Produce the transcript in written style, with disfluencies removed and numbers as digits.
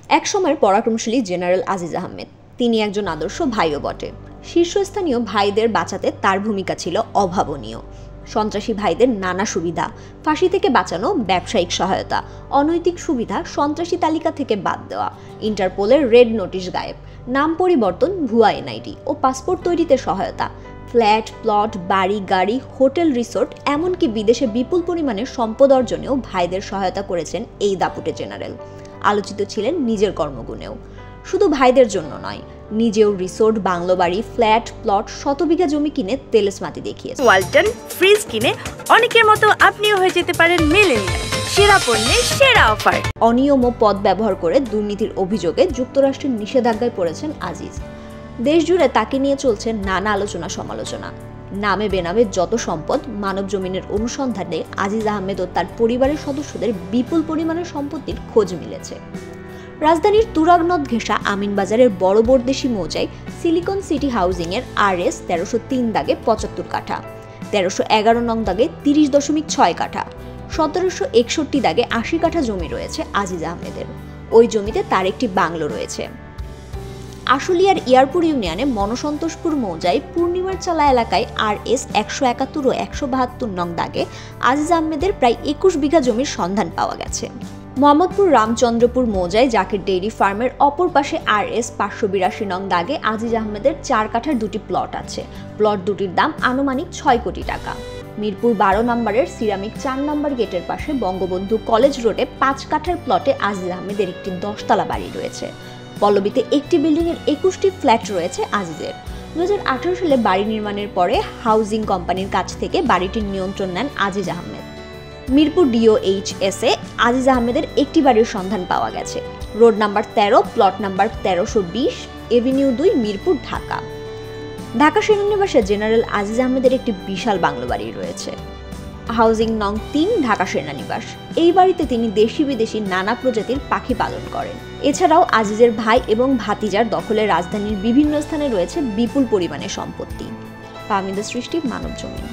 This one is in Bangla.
একসময়ের পরাক্রমশালী জেনারেল আজিজ আহমেদ, তিনি একজন আদর্শ ভাইও বটে। শীর্ষস্থানীয় ভাইদের বাঁচাতে তার ভূমিকা ছিল অভাবনীয়। সন্ত্রাসী ভাইদের নানা সুবিধা, ফাঁসি থেকে বাঁচানো, ব্যবসায়িক সহায়তা, অনৈতিক সুবিধা, সন্ত্রাসী তালিকা থেকে বাদ দেওয়া, ইন্টারপোলের রেড নোটিশ গায়েব, নাম পরিবর্তন, ভুয়া এনআইডি ও পাসপোর্ট তৈরিতে সহায়তা, ফ্ল্যাট, প্লট, বাড়ি, গাড়ি, হোটেল, রিসোর্ট, এমনকি বিদেশে বিপুল পরিমাণে সম্পদ অর্জনেও ভাইদের সহায়তা করেছেন এই দাপুটে জেনারেল। আলোচিত ছিলেন নিজের কর্মগুণেও। শুধু ভাইদের জন্য নয়, নিজেও রিসোর্ট, বাংলো বাড়ি, ফ্ল্যাট, প্লট, শতবিঘা জমি কিনে তেলেসমাতি দেখিয়েছে। ওয়ালটন ফ্রিজ কিনে অনেকের মতো আপনিও হয়ে যেতে পারেন মিলেনিয়াল। সেরা পণ্যের সেরা অফার। অনিয়ম ও পদ ব্যবহার করে দুর্নীতির অভিযোগে যুক্তরাষ্ট্রের নিষেধাজ্ঞায় পড়েছেন আজিজ। দেশজুড়ে তাকে নিয়ে চলছে নানা আলোচনা সমালোচনা। নামে বেনামে যত সম্পদ, মানব জমিনের অনুসন্ধানে আজিজ আহমেদ ও তার পরিবারের সদস্যদের বিপুল পরিমাণের সম্পত্তির খোঁজ মিলেছে। রাজধানীর তুরাগ নদ ঘেঁষা আমিনবাজারের বড় বরদেশি মৌজায় সিলিকন সিটি হাউজিংয়ের RS 1303 দাগে 75 কাঠা, 1311 নং দাগে 30.6 কাঠা, 1761 দাগে 80 কাঠা জমি রয়েছে আজিজ আহমেদের। ওই জমিতে তার একটি বাংলো রয়েছে। আশুলিয়ার ইয়ারপুর ইউনিয়নে মনসন্তোষপুর মৌজায় পূর্ণিমার চালা এলাকায় RS 171 ও 172 নং দাগে আজিজ আহমেদের প্রায় 21 বিঘা জমির সন্ধান পাওয়া গেছে। মোহাম্মদপুর রামচন্দ্রপুর মৌজায় জাকির ডেইরি ফার্মের অপর পাশে RS 582 নং দাগে আজিজ আহমেদের 4 কাঠার দুটি প্লট আছে। প্লট দুটির দাম আনুমানিক 6 কোটি টাকা। মিরপুর 12 নম্বরের সিরামিক 4 নম্বর গেটের পাশে বঙ্গবন্ধু কলেজ রোডে 5 কাঠার প্লটে আজিজ আহমেদের একটি 10তলা বাড়ি রয়েছে। পল্লবীতে একটি বিল্ডিংয়ের 21টি ফ্ল্যাট রয়েছে আজিজের। 2018 সালে বাড়ি নির্মাণের পরে হাউজিং কোম্পানির কাছ থেকে বাড়িটির নিয়ন্ত্রণ নেন আজিজ আহমেদ। মিরপুর DOHS এ আজিজ আহমেদের একটি বাড়ির সন্ধান পাওয়া গেছে। Road number 13, plot number 1320, Avenue 2, Mirpur, Dhaka. Dhaka সেনানিবাসে জেনারেল আজিজ আহমেদের একটি বিশাল বাংলো বাড়ি রয়েছে। হাউজিং নং 3, ঢাকা সেনানিবাস। এই বাড়িতে তিনি দেশি বিদেশি নানা প্রজাতির পাখি পালন করেন। এছাড়াও আজিজের ভাই এবং ভাতিজার দখলে রাজধানীর বিভিন্ন স্থানে রয়েছে বিপুল পরিমাণে সম্পত্তি। ফাহমিদা সৃষ্টি, মানব জমিন।